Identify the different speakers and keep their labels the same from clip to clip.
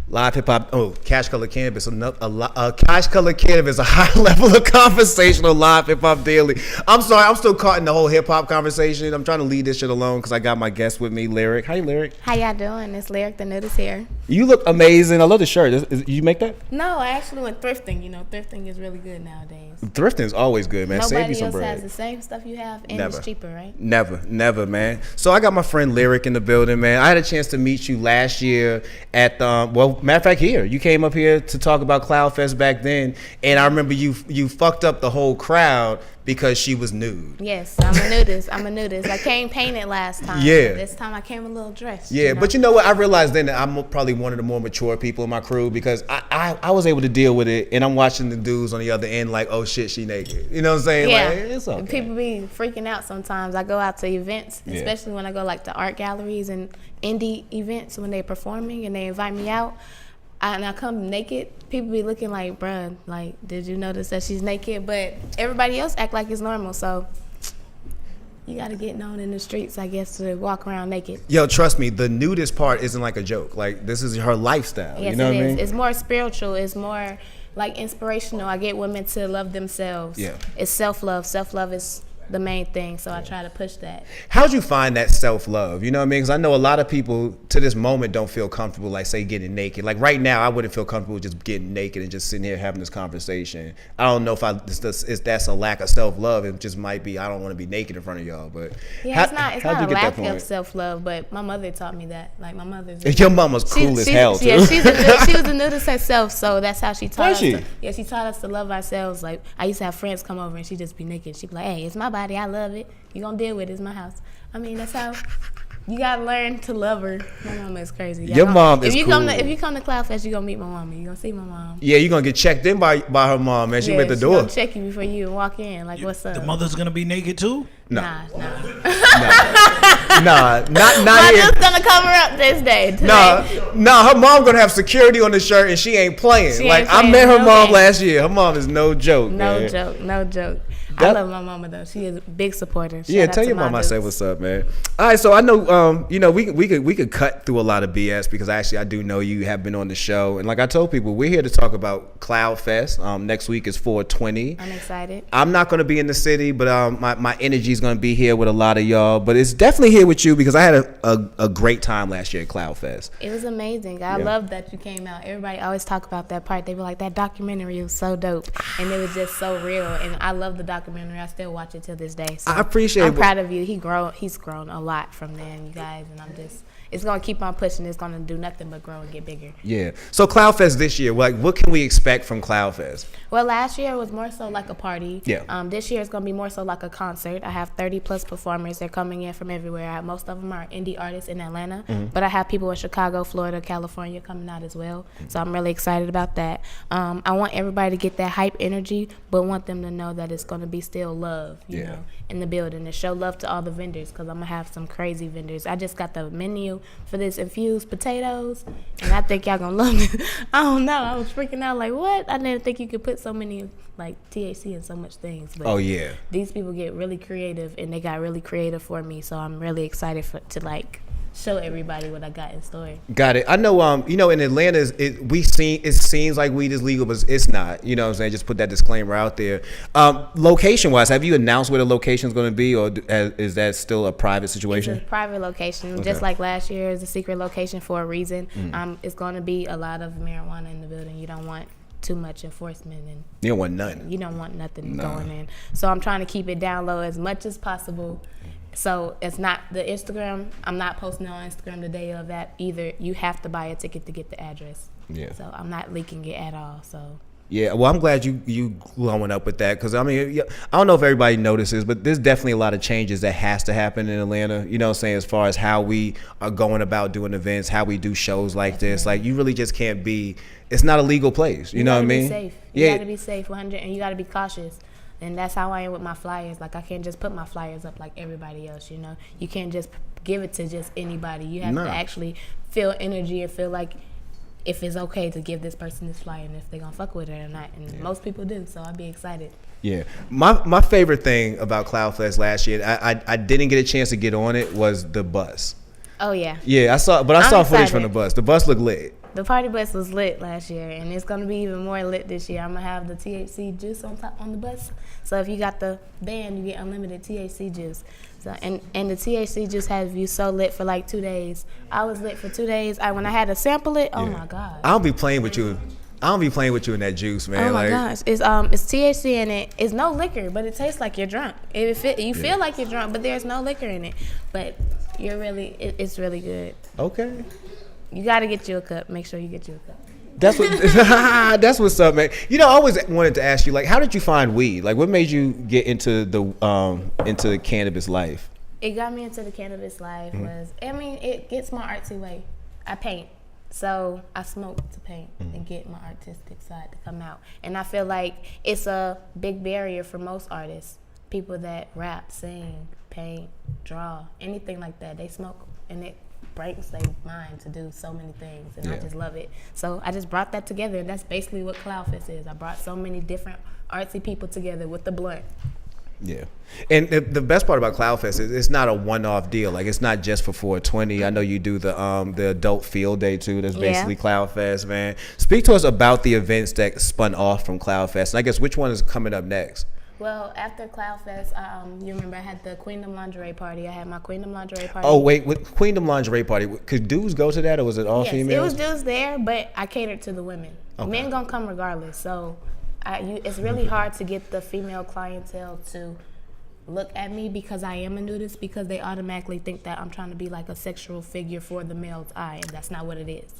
Speaker 1: Live hip hop. Oh, CashColorCannabis. CashColorCannabis, a high level of conversation on live hip hop daily. I'm sorry, I'm still caught in the whole hip hop conversation. I'm trying to leave this shit alone because I got my guest with me, Lyric. Hi, Lyric.
Speaker 2: How y'all doing? It's Lyric the Nudist here.
Speaker 1: You look amazing. I love the shirt. You make that?
Speaker 2: No, I actually went thrifting. You know, thrifting is really good nowadays.
Speaker 1: Thrifting is always good, man. Save you some bread.
Speaker 2: Nobody else has the same stuff you have, and it's cheaper, right?
Speaker 1: Never, man. So I got my friend Lyric in the building, man. I had a chance to meet you last year at matter of fact, here. You came up here to talk about CloudFest back then, and I remember you fucked up the whole crowd because she was nude.
Speaker 2: Yes, I'm a nudist. I came painted last time.
Speaker 1: Yeah.
Speaker 2: This time I came a little dressed.
Speaker 1: Yeah,
Speaker 2: you know?
Speaker 1: But you know what? I realized then that I'm probably one of the more mature people in my crew because I was able to deal with it, and I'm watching the dudes on the other end like, oh shit, she naked. You know what I'm saying?
Speaker 2: Yeah.
Speaker 1: Like, it's okay.
Speaker 2: People be freaking out sometimes. I go out to events, especially when I go like to art galleries and indie events when they're performing and they invite me out. And I come naked, people be looking like, bruh, like, did you notice that she's naked? But everybody else act like it's normal, so you gotta get known in the streets, I guess, to walk around naked.
Speaker 1: Yo, trust me, the nudist part isn't like a joke. Like, this is her lifestyle.
Speaker 2: Yes,
Speaker 1: you know what I mean?
Speaker 2: It's more spiritual. It's more like inspirational. I get women to love themselves.
Speaker 1: Yeah.
Speaker 2: It's self-love. Self-love is the main thing, so I try to push that.
Speaker 1: How'd you find that self-love? You know what I mean? Because I know a lot of people to this moment don't feel comfortable, like, say, getting naked. Like, right now, I wouldn't feel comfortable just getting naked and just sitting here having this conversation. I don't know if that's a lack of self-love. It just might be I don't want to be naked in front of y'all. But
Speaker 2: yeah, it's not a lack of self-love, but my mother taught me that. Like, my mother's...
Speaker 1: Your mama's cool as hell, too.
Speaker 2: Yeah, she was a nudist herself, so that's how she taught us. She taught us to love ourselves. Like, I used to have friends come over and she'd just be naked. She'd be like, hey, it's my body, I love it. You gonna deal with it. It's my house. I mean, that's how you gotta learn to love her. My mama is crazy.
Speaker 1: Your mom is cool.
Speaker 2: If you come to CloudFest, you gonna meet my mama. You gonna see my mom.
Speaker 1: Yeah, you gonna get checked in by her mom, man. She at the door.
Speaker 2: Gonna check you before you walk in. Like, what's up?
Speaker 3: The mother's gonna be naked too?
Speaker 2: Nah.
Speaker 1: Nah, not
Speaker 2: Mother's gonna cover up this day.
Speaker 1: Nah, her mom gonna have security on the shirt and she ain't playing. I met her mom last year. Her mom is no joke.
Speaker 2: No joke. I love my mama though. She is a big supporter.
Speaker 1: Shout tell your mom I say what's up, man. All right, so I know we could cut through a lot of BS because actually I do know you have been on the show, and like I told people, we're here to talk about CloudFest. Next week is 420.
Speaker 2: I'm excited.
Speaker 1: I'm not gonna be in the city, but my energy is gonna be here with a lot of y'all. But it's definitely here with you because I had a great time last year at CloudFest.
Speaker 2: It was amazing. I love that you came out. Everybody always talk about that part. They were like, that documentary was so dope, and it was just so real. And I love the documentary. I still watch it to this day. So
Speaker 1: I appreciate it.
Speaker 2: I'm proud of you. He's grown a lot from then, you guys, and it's gonna keep on pushing. It's gonna do nothing but grow and get bigger. Yeah.
Speaker 1: So CloudFest this year, like, what can we expect from CloudFest?
Speaker 2: Well, last year was more so like a party.
Speaker 1: Yeah.
Speaker 2: This year it's gonna be more so like a concert. I have 30 plus performers. They're coming in from everywhere. Most of them are indie artists in Atlanta, but I have people in Chicago, Florida, California coming out as well. So I'm really excited about that. I want everybody to get that hype energy, but want them to know that it's gonna be still love, you know, in the building, to show love to all the vendors, because I'm gonna have some crazy vendors. I just got the menu for this infused potatoes, and I think y'all gonna love it. I don't know, I was freaking out like, what? I didn't think you could put so many like THC in so much things, but these people get really creative, and they got really creative for me, so I'm really excited to like show everybody what I got in store. Got
Speaker 1: it. I know, in Atlanta, it seems like weed is legal, but it's not. You know what I'm saying? Just put that disclaimer out there. Location-wise, have you announced where the location is going to be, or is that still a private situation?
Speaker 2: It's a private location. Okay. Just like last year, it's a secret location for a reason. It's going to be a lot of marijuana in the building. You don't want too much enforcement, and
Speaker 1: you don't want nothing.
Speaker 2: You don't want nothing going in. So I'm trying to keep it down low as much as possible. So it's not the Instagram. I'm not posting on Instagram the day of that either. You have to buy a ticket to get the address. Yeah. So I'm not leaking it at all. So.
Speaker 1: Yeah, well, I'm glad you glowing up with that, because I mean, I don't know if everybody notices, but there's definitely a lot of changes that has to happen in Atlanta. You know what I'm saying? As far as how we are going about doing events, how we do shows like this. Like, you really just can't be. It's not a legal place. You know what I mean?
Speaker 2: Safe. You got to be safe, 100, and you got to be cautious. And that's how I am with my flyers. Like, I can't just put my flyers up like everybody else, you know? You can't just give it to just anybody. You have to actually feel energy and feel like if it's okay to give this person this flyer and if they're going to fuck with it or not. And most people do, so I'd be excited.
Speaker 1: Yeah. My favorite thing about CloudFest last year, I didn't get a chance to get on it, was the bus.
Speaker 2: Oh, yeah.
Speaker 1: Yeah, I saw footage from the bus. The bus looked lit.
Speaker 2: The party bus was lit last year, and it's gonna be even more lit this year. I'm gonna have the THC juice on the bus. So if you got the band, you get unlimited THC juice. So and the THC juice has you so lit for like 2 days. I was lit for 2 days. When I had to sample it, oh my god.
Speaker 1: I don't be playing with you. I don't be playing with you in that juice, man.
Speaker 2: Oh my gosh, it's THC in it. It's no liquor, but it tastes like you're drunk. You feel like you're drunk, but there's no liquor in it. But it's really good.
Speaker 1: Okay.
Speaker 2: You got to get you a cup. Make sure you get you a cup.
Speaker 1: That's what's up, man. You know, I always wanted to ask you, like, how did you find weed? Like, what made you get into the cannabis life?
Speaker 2: It got me into the cannabis life it gets my artsy way. I paint. So I smoke to paint and get my artistic side to come out. And I feel like it's a big barrier for most artists. People that rap, sing, paint, draw, anything like that. They smoke and it breaks their mind to do so many things. And I just love it. So I just brought that together. And that's basically what CloudFest is. I brought so many different artsy people together with the blunt.
Speaker 1: Yeah, and the best part about CloudFest is it's not a one-off deal. Like, it's not just for 420. I know you do the adult field day too. That's basically CloudFest, man. Speak to us about the events that spun off from CloudFest. And I guess which one is coming up next?
Speaker 2: Well, after CloudFest, you remember I had the Queendom Lingerie Party. I had my Queendom Lingerie Party.
Speaker 1: Oh, wait, with Queendom Lingerie Party, could dudes go to that, or was it all females?
Speaker 2: Yes, it was dudes there, but I catered to the women. Okay. Men gonna come regardless, so it's really hard to get the female clientele to look at me because I am a nudist, because they automatically think that I'm trying to be like a sexual figure for the male's eye, and that's not what it is.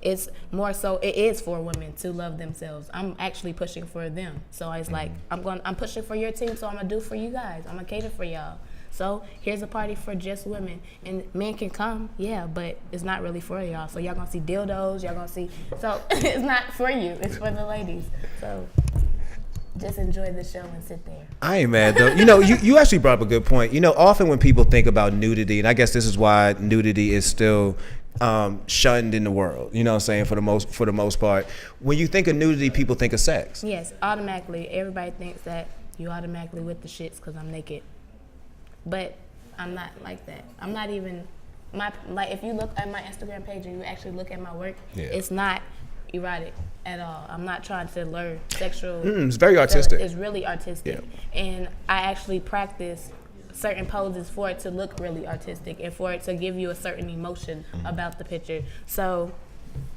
Speaker 2: It's more so it is for women to love themselves. I'm actually pushing for them. So it's like I'm pushing for your team, so I'm gonna do for you guys. I'm gonna cater for y'all. So here's a party for just women, and men can come, but it's not really for y'all. So y'all gonna see dildos, y'all gonna see. So it's not for you. It's for the ladies. So just enjoy the show and sit there.
Speaker 1: I ain't mad though. You know, you actually brought up a good point. You know, often when people think about nudity, and I guess this is why nudity is still shunned in the world. You know what I'm saying? For the most part, when you think of nudity, people think of sex.
Speaker 2: Yes, automatically. Everybody thinks that you automatically with the shits because I'm naked, but I'm not like that. I'm not even if you look at my Instagram page and you actually look at my work, it's not erotic at all. I'm not trying to lure sexual.
Speaker 1: It's very artistic.
Speaker 2: It's really artistic, and I actually practice certain poses for it to look really artistic and for it to give you a certain emotion about the picture. So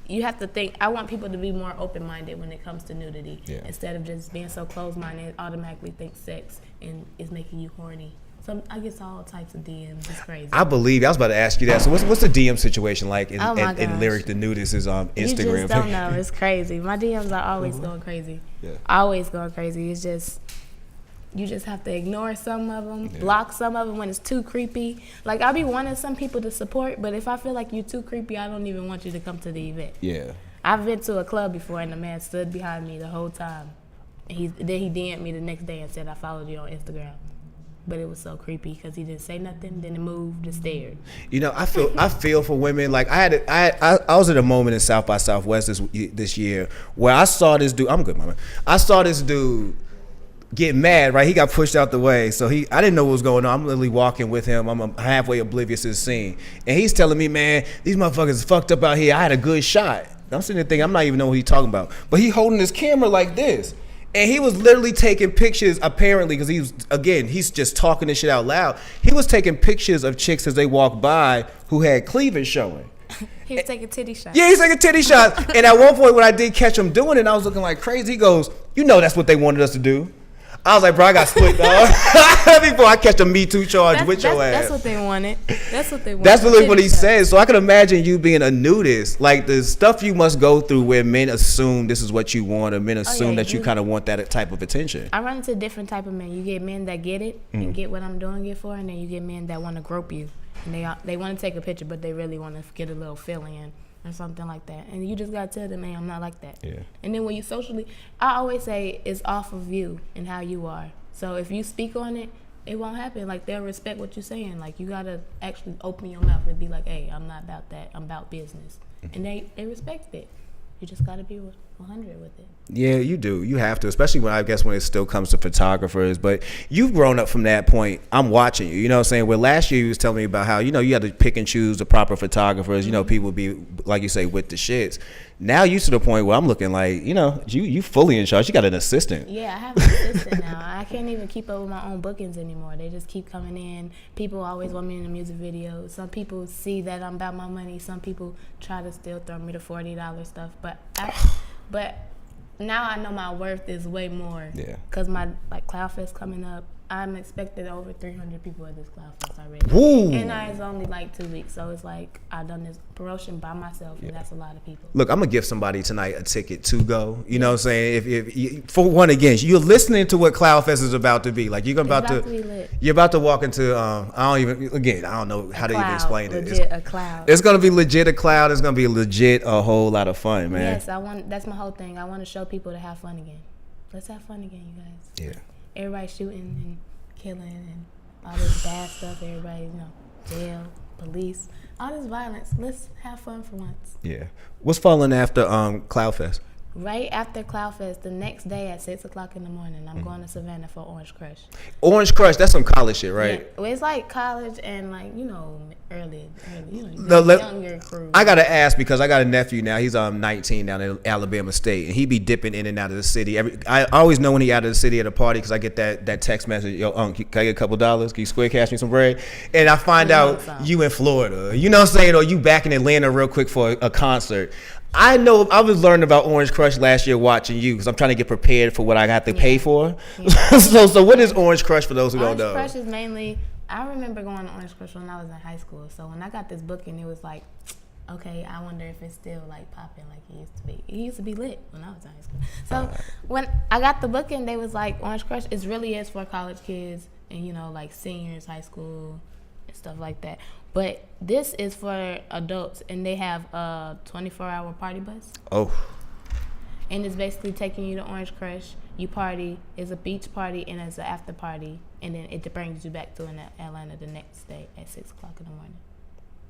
Speaker 2: you have to think. I want people to be more open-minded when it comes to nudity, instead of just being so closed-minded, automatically think sex and is making you horny. So I get all types of DMs. It's crazy.
Speaker 1: I believe. I was about to ask you that. So what's the DM situation like in Lyric the Nudist is Instagram?
Speaker 2: You just don't know. It's crazy. My DMs are always going crazy. Yeah. Always going crazy. It's just you just have to ignore some of them, block some of them when it's too creepy. Like, I be wanting some people to support, but if I feel like you're too creepy, I don't even want you to come to the event. Yeah. I've been to a club before and the man stood behind me the whole time. And then he DM'd me the next day and said, I followed you on Instagram. But it was so creepy because he didn't say nothing, then it moved and stared. You know, I feel for women. Like I was at a moment in South by Southwest this year where I saw this dude. I'm good, mama. I saw this dude get mad. Right, he got pushed out the way, so I didn't know what was going on. I'm literally walking with him. I'm halfway oblivious to the scene, and he's telling me, "Man, these motherfuckers is fucked up out here. I had a good shot." I'm sitting there thinking, I'm not even know what he's talking about, but he holding his camera like this. And he was literally taking pictures, apparently, because he's just talking this shit out loud. He was taking pictures of chicks as they walked by who had cleavage showing. He was taking titty shots.
Speaker 1: Yeah, he's taking titty shots. And at one point when I did catch him doing it, I was looking like crazy. He goes, "You know that's what they wanted us to do." I was like, bro, I got split, dog. Before I catch a Me Too charge with your ass.
Speaker 2: That's what they wanted. That's what they wanted.
Speaker 1: That's really what he said. So I can imagine you being a nudist. Like, the stuff you must go through where men assume this is what you want, or men assume that you kind of want that type of attention.
Speaker 2: I run into different type of men. You get men that get it and get what I'm doing it for, and then you get men that want to grope you. And they want to take a picture, but they really want to get a little feeling in. Or something like that. And you just got to tell them, "Hey, I'm not like that." Yeah. And then when you socially, I always say it's off of you and how you are. So if you speak on it, it won't happen. Like, they'll respect what you're saying. Like, you got to actually open your mouth and be like, "Hey, I'm not about that. I'm about business." And they respect it. You just got to be 100 with it.
Speaker 1: Yeah, you do. You have to, especially when it still comes to photographers. But you've grown up from that point. I'm watching you. You know what I'm saying? Where last year you was telling me about how, you had to pick and choose the proper photographers. People be, like you say, with the shits. Now you to the point where I'm looking like, you fully in charge. You got an assistant.
Speaker 2: Yeah, I have an assistant now. I can't even keep up with my own bookings anymore. They just keep coming in. People always want me in a music video. Some people see that I'm about my money. Some people try to still throw me the $40 stuff. But now I know my worth is way more. Yeah. Because my CloudFest coming up, I'm expecting over 300 people at this CloudFest already. Woo. And it's only 2 weeks, so it's I've done this promotion by myself, and that's a lot of people.
Speaker 1: Look, I'm gonna give somebody tonight a ticket to go. You know what I'm saying? If you, for one, again, you're listening to what CloudFest is about to be. You're about to be lit. You're about to walk into. I don't know how to even explain it.
Speaker 2: Legit a cloud.
Speaker 1: It's gonna be legit a cloud. It's gonna be legit a whole lot of fun, man.
Speaker 2: Yes, that's my whole thing. I want to show people to have fun again. Let's have fun again, you guys. Yeah. Everybody shooting and killing and all this bad stuff. Everybody, jail, police, all this violence. Let's have fun for once.
Speaker 1: Yeah. What's following after CloudFest?
Speaker 2: Right after CloudFest, the next day at 6:00 in the morning, I'm going to Savannah for Orange Crush.
Speaker 1: Orange Crush, that's some college shit, right?
Speaker 2: Yeah, well, it's college and early, younger crew.
Speaker 1: I gotta ask because I got a nephew now. He's 19 down at Alabama State, and he be dipping in and out of the city. I always know when he out of the city at a party because I get that text message. Yo, can I get a couple dollars? Can you square cash me some bread? And I find out you in Florida. You know what I'm saying? Or you back in Atlanta real quick for a concert. I know I was learning about Orange Crush last year watching you because I'm trying to get prepared for what I got to pay for. Yeah. so what is Orange Crush for those who don't know?
Speaker 2: Orange Crush is mainly, I remember going to Orange Crush when I was in high school. So when I got this booking, it was okay, I wonder if it's still popping like it used to be. It used to be lit when I was in high school. So when I got the booking, they was Orange Crush is really is for college kids and seniors, high school, and stuff like that. But this is for adults, and they have a 24-hour party bus. Oh. And it's basically taking you to Orange Crush. You party. It's a beach party, and it's an after party. And then it brings you back to Atlanta the next day at 6:00 in the morning.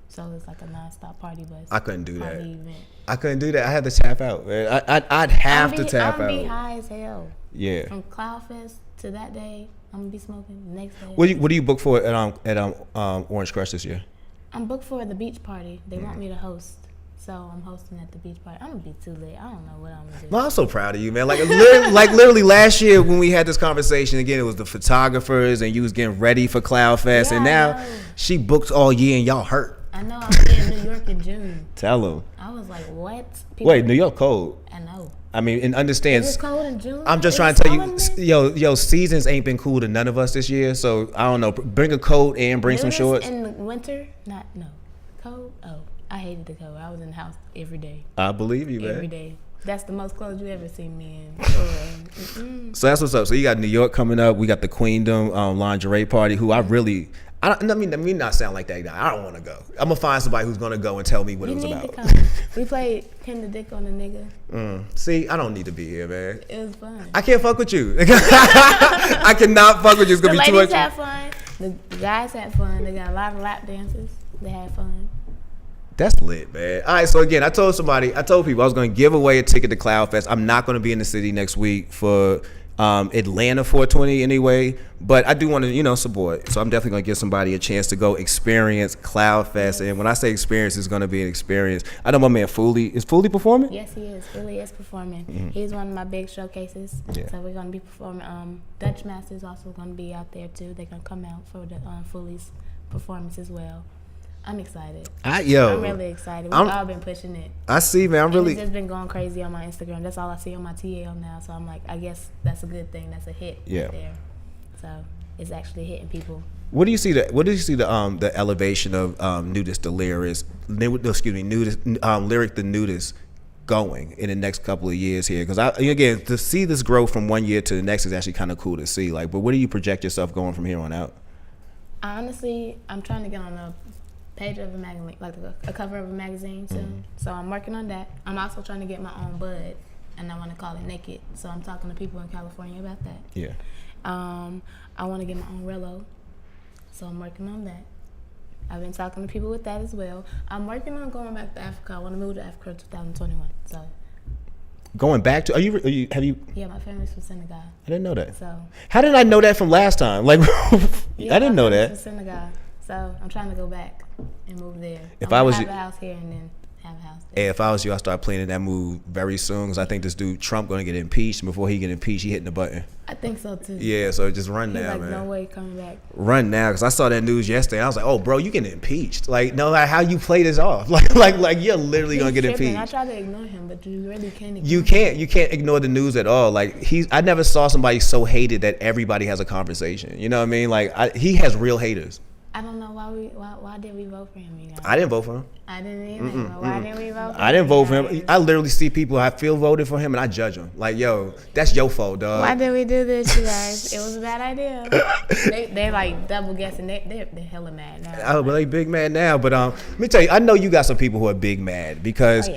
Speaker 2: So it's a nonstop party bus.
Speaker 1: I couldn't do that.
Speaker 2: Event.
Speaker 1: I couldn't do that. I had to tap out, man. I'd have to tap out.
Speaker 2: I'm be high as hell.
Speaker 1: Yeah.
Speaker 2: From CloudFest to that day, I'm gonna be smoking the next day.
Speaker 1: What do you book for at Orange Crush this year?
Speaker 2: I'm booked for the beach party. They want me to host. So I'm hosting at the beach party. I'm gonna be too late. I don't know what I'm gonna do.
Speaker 1: Well, I'm so proud of you, man. Literally last year when we had this conversation again, it was the photographers and you was getting ready for CloudFest, and now she booked all year and y'all hurt.
Speaker 2: I know. I'll be in New York in June.
Speaker 1: Tell them.
Speaker 2: I was like, what?
Speaker 1: Wait, New York cold.
Speaker 2: I know.
Speaker 1: I mean, and understand.
Speaker 2: It's cold in June.
Speaker 1: I'm just trying to tell you, yo, seasons ain't been cool to none of us this year. So I don't know. Bring a coat and bring some shorts.
Speaker 2: In the winter, cold. Oh, I hated the cold. I was in the house every day.
Speaker 1: I believe you, man.
Speaker 2: Every day. That's the most clothes you ever seen me in.
Speaker 1: So that's what's up. So you got New York coming up. We got the Queendom lingerie party. Who I mean, let me not sound like that guy. I don't want to go. I'm gonna find somebody who's gonna go and tell me what it was about.
Speaker 2: To come. We played pin the dick on a nigga.
Speaker 1: See, I don't need to be here, man.
Speaker 2: It was fun.
Speaker 1: I can't fuck with you. I cannot fuck with you. It's gonna be too much.
Speaker 2: The ladies had fun. The guys had fun. They got a lot of lap dances. They had fun.
Speaker 1: That's lit, man. All right, so again, I told people I was going to give away a ticket to CloudFest. I'm not going to be in the city next week for Atlanta 420 anyway, but I do want to, support. So I'm definitely going to give somebody a chance to go experience CloudFest. And when I say experience, it's going to be an experience. I know my man Foolie. Is Foolie performing?
Speaker 2: Yes, he is. Foolie is performing. Mm-hmm. He's one of my big showcases. Yeah. So we're going to be performing. Dutch Master's also going to be out there too. They're going to come out for the Foolie's performance as well. I'm excited. I'm really excited. We've all been pushing it.
Speaker 1: I see, man.
Speaker 2: It's just been going crazy on my Instagram. That's all I see on my TL now. So I'm like, I guess that's a good thing. That's a hit there. So it's actually hitting people.
Speaker 1: What do you see the elevation of Nudist the Lyrist, Lyric the Nudist going in the next couple of years here? Because again, to see this grow from one year to the next is actually kind of cool to see. But where do you project yourself going from here on out?
Speaker 2: Honestly, I'm trying to get on a page of a magazine, a cover of a magazine soon. Mm-hmm. So I'm working on that. I'm also trying to get my own bud, and I want to call it Naked. So I'm talking to people in California about that.
Speaker 1: Yeah.
Speaker 2: I want to get my own Rello, so I'm working on that. I've been talking to people with that as well. I'm working on going back to Africa. I want to move to Africa 2021. So
Speaker 1: Going back to, have you?
Speaker 2: Yeah, my family's from Senegal.
Speaker 1: I didn't know that.
Speaker 2: So.
Speaker 1: How did I know that from last time? Like,
Speaker 2: Yeah,
Speaker 1: I didn't know that.
Speaker 2: From Senegal. So I'm trying to go back and move there.
Speaker 1: If I was
Speaker 2: have
Speaker 1: you,
Speaker 2: a house here and then have a house there.
Speaker 1: if I was you, I'd start planning that move very soon because I think this dude Trump gonna get impeached. And before he get impeached, he hitting the button.
Speaker 2: I think so too.
Speaker 1: Yeah, so just run now,
Speaker 2: Like,
Speaker 1: man.
Speaker 2: no way coming back.
Speaker 1: Run now, because I saw that news yesterday. I was like, oh, bro, you getting impeached. Like, no matter how you play this off. Like you're literally going to get
Speaker 2: tripping.
Speaker 1: impeached.
Speaker 2: I try to ignore him, but you really can't ignore
Speaker 1: You can't ignore the news at all. Like, I never saw somebody so hated that everybody has a conversation. You know what I mean? Like, he has real haters.
Speaker 2: I don't know why did we vote for him, you guys?
Speaker 1: I didn't vote for him.
Speaker 2: I didn't either. Why didn't we vote for him?
Speaker 1: I didn't vote for him. I literally see people I feel voted for him and I judge them. Like, yo, that's your fault, dog.
Speaker 2: Why did we do this, you guys? It was a bad idea. They're like double guessing. They're hella mad now.
Speaker 1: Oh, but they big mad now. But let me tell you, I know you got some people who are big mad because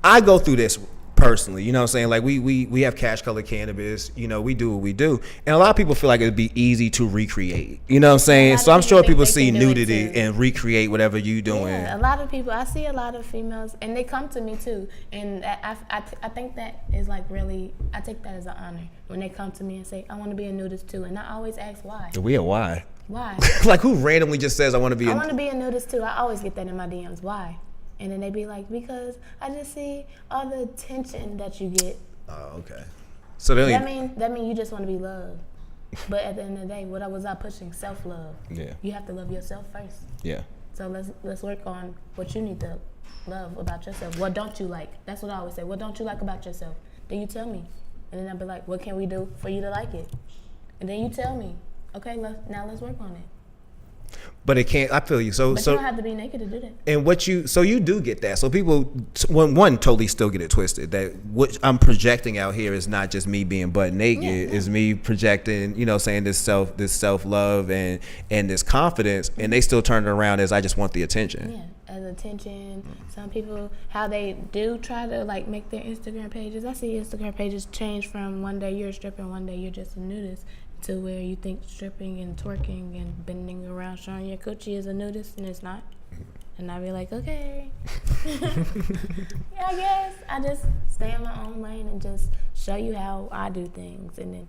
Speaker 1: I go through this personally. You know what I'm saying? Like we have CashColorCannabis. You know, we do what we do. And a lot of people feel like it'd be easy to recreate. You know what I'm saying? So I'm sure people see nudity and recreate whatever you doing.
Speaker 2: Yeah, a lot of people. I see a lot of females, and they come to me too. And I think that is like really, I take that as an honor when they come to me and say, I want to be a nudist too. And I always ask why.
Speaker 1: Weird, why?
Speaker 2: Why?
Speaker 1: Like, who randomly just says, I want to be
Speaker 2: a nudist too. I always get that in my DMs. Why? And then they be like, because I just see all the attention that you get.
Speaker 1: Oh, okay. So
Speaker 2: that mean you just want to be loved. But at the end of the day, what was I pushing? Self-love.
Speaker 1: Yeah.
Speaker 2: You have to love yourself first.
Speaker 1: Yeah.
Speaker 2: So let's work on what you need to love about yourself. What don't you like? That's what I always say. What don't you like about yourself? Then you tell me. And then I'll be like, what can we do for you to like it? And then you tell me. Okay, now let's work on it.
Speaker 1: But it can't. I feel you. So
Speaker 2: you don't have to be naked to do that.
Speaker 1: And you do get that. So people, one totally still get it twisted. That what I'm projecting out here is not just me being butt naked. Is me projecting, saying this self love and this confidence, and they still turn it around as I just want the attention.
Speaker 2: Yeah, as attention. Some people, how they do try to like make their Instagram pages. I see Instagram pages change from one day you're a stripper, one day you're just a nudist, to where you think stripping and twerking and bending around showing your coochie is a nudist, and it's not. And I'd be like, okay. Yeah, I guess I just stay in my own lane and just show you how I do things, and then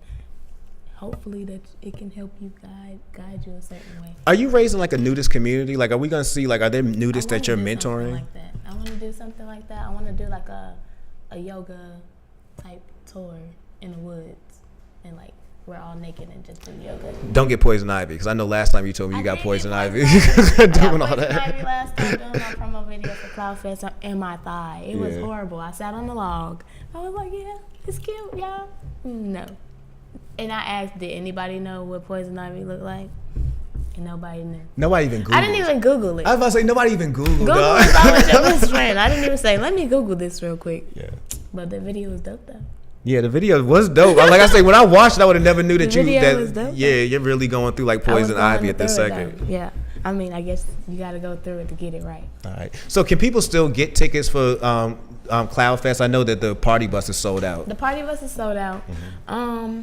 Speaker 2: hopefully that it can help you guide you a certain way.
Speaker 1: Are you raising like a nudist community? Like, are we gonna see, like, are there nudists that you're mentoring?
Speaker 2: Like that. I want to do something like that. I want to do like a yoga type tour in the woods, and like we're all naked and just do yoga. Don't
Speaker 1: get poison ivy, because I know last time you told me you got poison ivy.
Speaker 2: Doing all that. Ivy last time doing my promo video for CloudFest in my thigh. It was horrible. I sat on the log. I was like, yeah, it's cute, y'all. No. And I asked, did anybody know what poison ivy looked like? And nobody knew.
Speaker 1: Nobody even Googled.
Speaker 2: I didn't even Google it.
Speaker 1: I was about to say, nobody even Googled.
Speaker 2: Google is always your best friend. I didn't even say, let me Google this real quick.
Speaker 1: Yeah.
Speaker 2: But the video was dope though.
Speaker 1: Yeah, the video was dope. Like I say, when I watched it, I would have never knew that
Speaker 2: was dope,
Speaker 1: you're really going through like poison ivy at this second.
Speaker 2: Yeah. I mean, I guess you got to go through it to get it right.
Speaker 1: All right. So can people still get tickets for CloudFest? I know that the party bus is sold out.
Speaker 2: The party bus is sold out. Mm-hmm.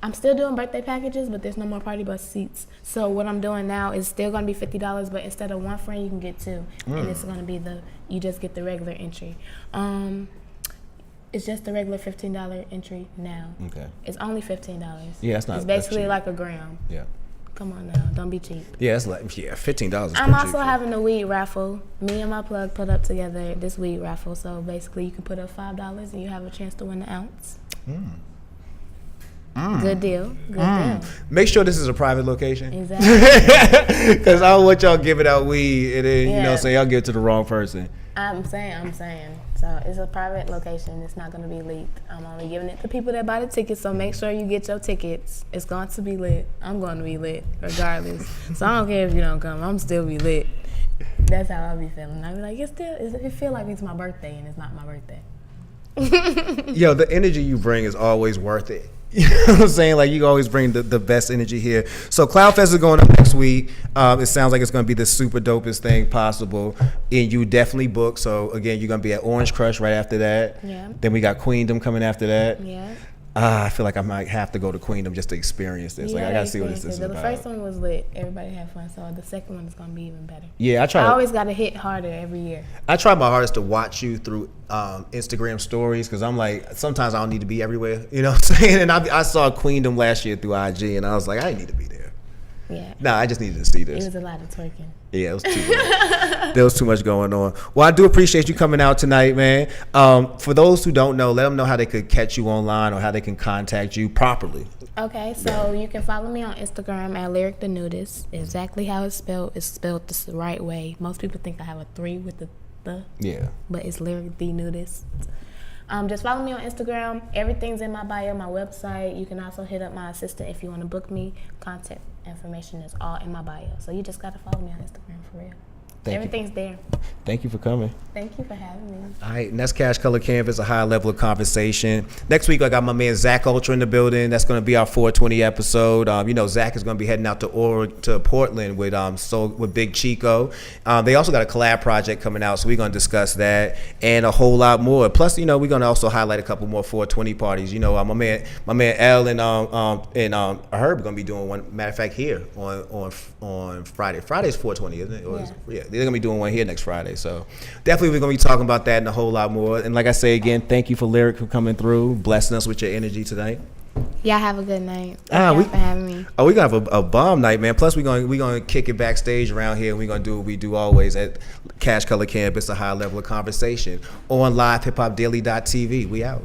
Speaker 2: I'm still doing birthday packages, but there's no more party bus seats. So what I'm doing now is still going to be $50, but instead of one friend, you can get two. And it's going to be you just get the regular entry. It's just the regular $15 entry now. Okay. It's only $15.
Speaker 1: Yeah, that's not.
Speaker 2: It's basically like a gram.
Speaker 1: Yeah.
Speaker 2: Come on now, don't be cheap.
Speaker 1: Yeah, it's like $15.
Speaker 2: I'm also having a weed raffle. Me and my plug put up together this weed raffle. So basically, you can put up $5 and you have a chance to win an ounce. Good deal. Good deal.
Speaker 1: Make sure this is a private location.
Speaker 2: Exactly.
Speaker 1: Because I don't want y'all giving out weed and then say y'all give it to the wrong person.
Speaker 2: I'm saying. So it's a private location. It's not going to be leaked. I'm only giving it to people that buy the tickets. So make sure you get your tickets. It's going to be lit. I'm going to be lit regardless. So I don't care if you don't come. I'm still be lit. That's how I be feeling. I be like, it feel like it's my birthday and it's not my birthday.
Speaker 1: Yo, the energy you bring is always worth it. You know what I'm saying? Like, you always bring the best energy here. So CloudFest is going up next week. It sounds like it's going to be the super dopest thing possible. And you definitely booked. So, again, you're going to be at Orange Crush right after that.
Speaker 2: Yeah.
Speaker 1: Then we got Queendom coming after that.
Speaker 2: Yeah.
Speaker 1: I feel like I might have to go to Queendom just to experience this. Like I gotta see what this is
Speaker 2: The
Speaker 1: about.
Speaker 2: first one was lit. Everybody had fun. So the second one is gonna be even better.
Speaker 1: Yeah,
Speaker 2: I always gotta hit harder every year.
Speaker 1: I try my hardest to watch you through Instagram stories because I'm like, sometimes I don't need to be everywhere. You know what I'm saying? And I saw Queendom last year through IG, and I was like, I didn't need to be there.
Speaker 2: Yeah.
Speaker 1: Nah, I just needed to see this.
Speaker 2: It was a lot of twerking.
Speaker 1: Yeah, it was too much. There was too much going on. Well, I do appreciate you coming out tonight, man. For those who don't know, let them know how they could catch you online or how they can contact you properly.
Speaker 2: Okay, so you can follow me on Instagram at Lyric the Nudist. Exactly how it's spelled the right way. Most people think I have a 3 with the.
Speaker 1: Yeah.
Speaker 2: But it's Lyric the Nudist. Just follow me on Instagram. Everything's in my bio, my website. You can also hit up my assistant if you want to book me. Contact information is all in my bio. So you just got to follow me on Instagram for real. Everything's there.
Speaker 1: Thank you for coming.
Speaker 2: Thank you for having me.
Speaker 1: All right, and that's Cash Color Canvas, a high level of conversation. Next week, I got my man Zach Ultra in the building. That's going to be our 420 episode. Zach is going to be heading out to Portland with Big Chico. They also got a collab project coming out, so we're going to discuss that and a whole lot more. Plus, we're going to also highlight a couple more 420 parties. My man L and Herb are going to be doing one. Matter of fact, here on Friday. Friday's 420, isn't it? Yeah. They're going to be doing one here next Friday. So definitely we're going to be talking about that and a whole lot more. And like I say again, thank you for Lyric for coming through, blessing us with your energy tonight.
Speaker 2: Y'all have a good night. Thank you for having me.
Speaker 1: Oh, we're going to have a bomb night, man. Plus we're going to kick it backstage around here, and we're going to do what we do always at Cash Color Campus, a high level of conversation on livehip-hopdaily.tv. We out.